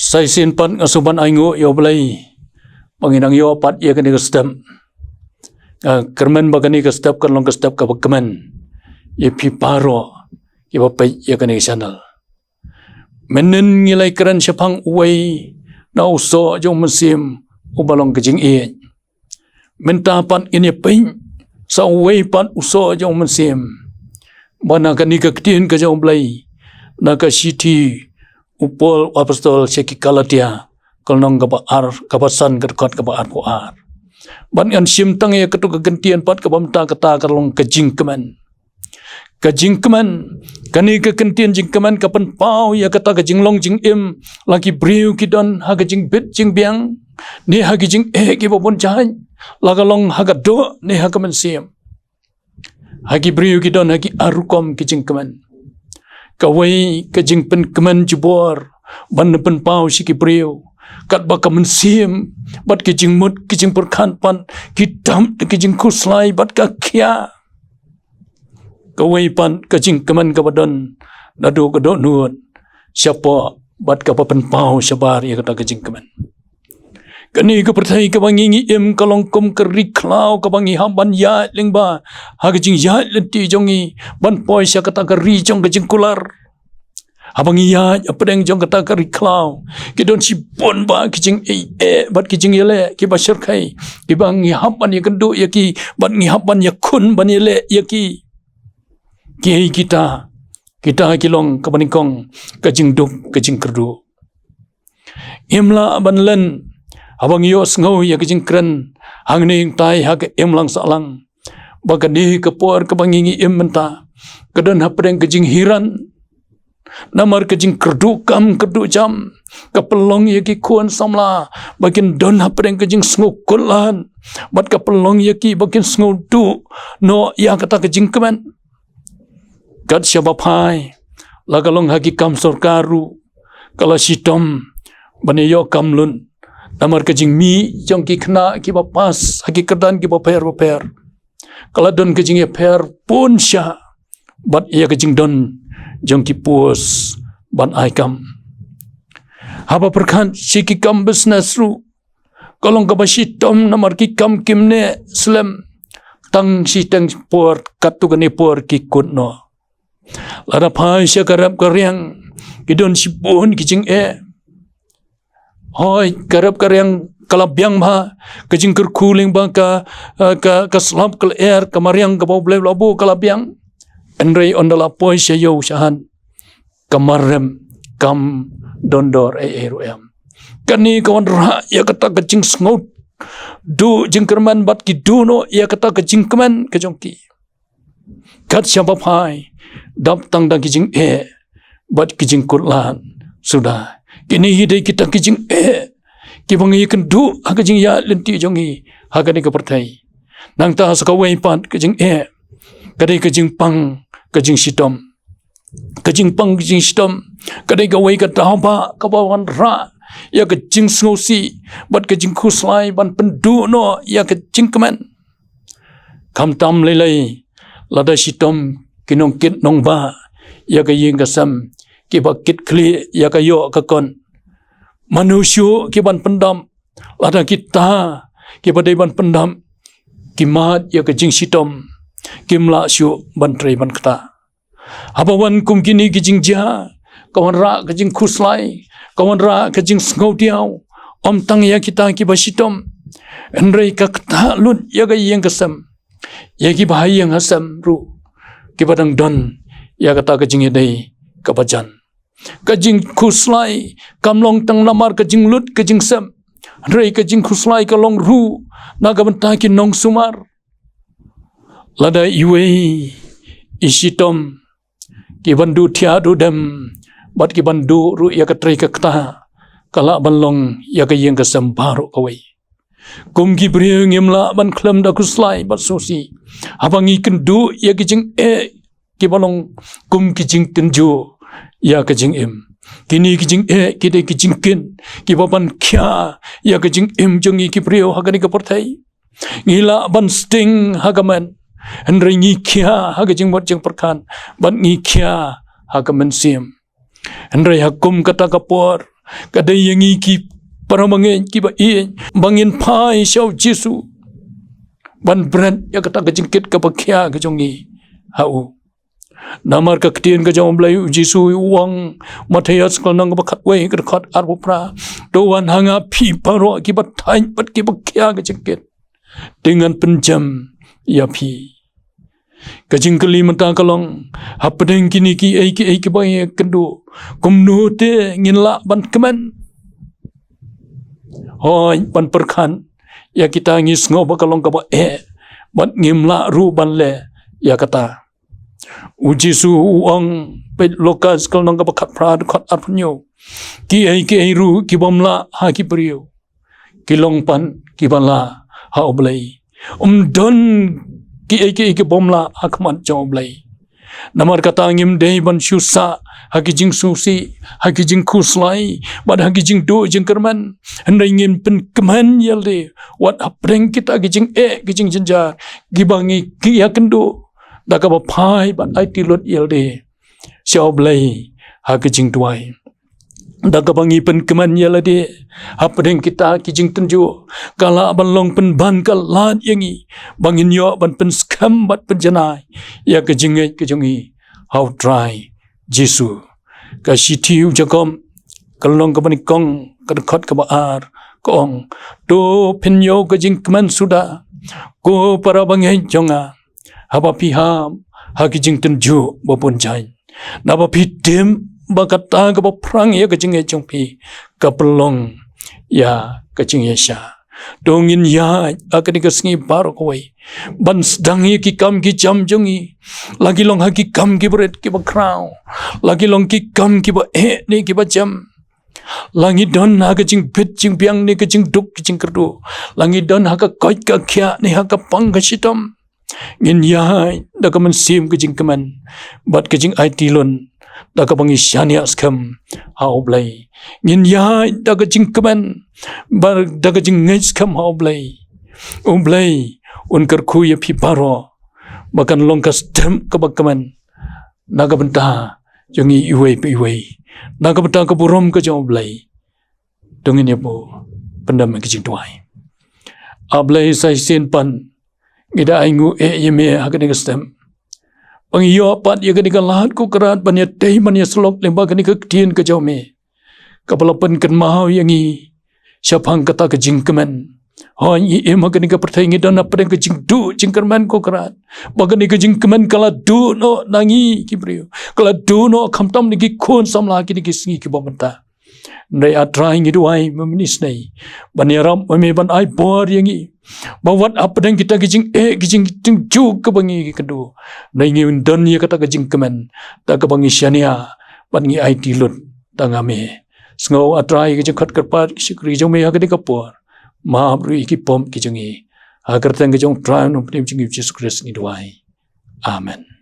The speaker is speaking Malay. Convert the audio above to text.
Sai sin pat ngasuban aingu yo blai panginang yo pat ya kani kastam kermen bagani kastam kan long kastam ka bakman ye pi paro ye bapai ya kani channel menen ngilai keran syapang uai na uso jong musim ubalong kejing e menta pat ini pin sa uai pat uso jong musim bana kani ka ktin ka jong blai na ka city upol apostol seki kalatia kalnong kapasan kedekot ar po ar ban an sim tang ya ketu kegentian pat kabamta kata kalong kejingkeman kani kegentian jingkeman kapan pau ya kata kejinglong jing im lagi briu kidon ha kejing bit jing biang ni ha kejing ki bopon jahan lagalong ha do ni ha kamen sim ha ki briu kidon ha ki arukom kejingkeman kawai kejing pen keman jubor ban pen pau siki briu kat baka mensim bat kejing mut kejing perkan pan kitam kejing kuslai bat ka kia kawai pan kejing keman kabadon nadu kado nuan siapa bat ka pen pau sabar ya kata kejing keman kani ke pertai ke bangi im kalong kum kerik klau ke bangi hamban ya lingba ha kejing ya lenti jongi ban poi sia kata keri jong kejing kular abang iya apeng jong kata keri klau kidon si bon ba kejing bat kejing yele ki basir kai ki bangi hamban ya kendu ya ki ban ngi hamban ya kun ban yele ya ki kita kilong ke baningkong kejing duk kejing kerdu imla ban len abang yo sngau ya kejing kren hang ning tai ha ke imlang salang bagani ke por ke bangingi imenta kedon hapeng kejing hiran namar kejing kerdu jam kapelong ya ki kuan samla bakin don hapeng kejing sngu kulan bat kapelong ya ki bakin sngu du no ya kata kejing keman kat syabapai lagalong haki kam sorkaru kala sitom baneyo kamlun namar kejing mi jong ki kena ki bapas haki kerdan ki baper kala don kejing ya per pun sya bat ya kejing don jong ki pus ban aikam haba perkan siki kam business ru kalong kabasitom namar ki kam kimne slam tang si tang por katu kani por ki kunno lara pai sya karap karyang kidon si pun kijing hoi karap karyang kalabyang ba kejing kerkuling ba ka slap kal air kamaryang ka boble labu kalabyang enrei ondala poi sya syahan kamarem kam dondor eruem kani kawan ra ya kata kejing sngot du jingkerman bat ki duno ya kata kejing keman kejongki kat siapa pai dap tang dang kijing bat kijing kurlan sudah kini hidai kita kijing ki bangi kendu ha kijing ya lenti jongi ha kani ka pertai nang ta sakawai pat kijing kadai kijing pang kejing sitom kadai ka wai ka tamba ka bawan ra ya kejing snosi bat kejing kuslai ban pendu no ya kejing keman kam tam lelai lada sitom kinong kit nong ba ya ka ying kasam ki ba kit kli ya ka yo ka kon manusyo ki ban pendam lada kita ki ba dai ban pendam ki mat ya kejing sitom kimla syu ban trei ban kata abawan kum kini kijing ja kawan ra kijing kuslai kawan ra kijing sngotiau om tang ya kita ki basitom enrei ka kata lut ya ga yeng kasam ya ki bahayang hasam ru ki badang don ya kata kijing dei kabajan kijing kuslai kamlong tang lamar kijing lut kijing sam enrei kijing kuslai kalong ru naga benta ki nong sumar lada iwe isitom ki bandu tiadu dem bat ki bandu ru ya katrai ka kata kala balong ya ka yeng ka sambaru kawai kum ki brieng imla ban klam da kuslai bat sosi abangi kendu ya ki jing ki balong kum ki jing tenju ya ka jing kini ki jing ki de ki jing kin ki baban kya ya ka jing jongi ki brio hagani ka portai ngila ban sting hagaman Henry ngikia haga jing bot jing perkan ban ngikia haga mensim Henry hakum kata kapor kadai yang iki para mangen ki ba i bangin pai syau Jesu ban brand ya kata kejingkit ke pakia ke jongi hau namar ka ketien ka jong blai Jesu uang Matias kal nang ba khat wei ka khat arbu pra do wan hanga pi paro ki ba thai pat ki pakia ke jingkit dengan penjam ya pi kajing kali mata kalong hapdeng kini ki ai ki bai kendo kumnu te ngin la ban kemen hoi ban perkan ya kita ngis ngo ba kalong ka ba ban ngim la ru ban le ya kata uji su uang pe lokas kalong ka ba khat pra khat arnyo ki ai ru ki bom la ha ki priyo kilong pan ki ban la ha oblai don ki bomla akman joblai namar kata ngim dei ban syusa haki jing susi haki jing kuslai bad haki jing do jing kerman hendai ngim pen keman yalde wat apreng kita gijing gijing jenjar gibangi ki yakendo daka ba pai ban ai tilot yalde joblai haki jing tuai daga bangi pen keman yalade hapdeng kita kijing tenju kala balong pen ban kalat yangi bangin yo ban pen skam bat penjanai ya kejingai kejongi how try Jesu ka sitiu jakom kalong ka bani kong kadkhot ka baar kong to penyo kejing keman sudah ko para bangai jonga haba piham hakijing tenju bopon jai naba pitem bakata ka perang ya kejing pi kapelong ya kejing sha dongin ya akan dikengi baru koi ban sedang ki kam ki jam jongi lagi long haki kam ki beret ki bakrau lagi long ki kam ki ba ni ki ba jam langi don ha kejing pet jing piang ni kejing duk kejing kerdu langi don ha ka koi ka kya ni ha ka pang ka sitom ngin ya da ka mensim kejing keman bat kejing aitilon daga bangi syania skam hau blai ngin ya daga jing keman bar daga jing ngai skam hau blai unkar khu ya pi paro bakan longkas tem ka bakaman naga benta jongi iwei naga benta ka burom ka jong blai dongin ya bo pendam ki jing tuai ablai sai sen pan ngida aingu yeme hakane stem ang iyo pat ya gani ka lahat ko karat banya teh banya slok lemba gani ka tien ka jaume kapalapan kan mahau yangi syapang kata ka jingkeman hoi ema gani ka pertai ngi dana pedang ka jingdu jingkerman ko karat bagani ka jingkeman kala du no nangi kibrio kala du no kamtam ni ki kon samla ki ni ki singi ki bomenta ndai atrai ngi duai meminis nei banyaram me ban ai bor yangi bawat apa dan kita gijing ju ke bangi kedu nai ngi don ya kata gijing kemen ta ke bangi syania bangi ai tilut tangame sngo atrai gijing khat kerpat sikri jong me ha ke kapor ma bri ki pom ki jongi agar tang gijong trai no prim jingi Jesus Christ ni duai amen.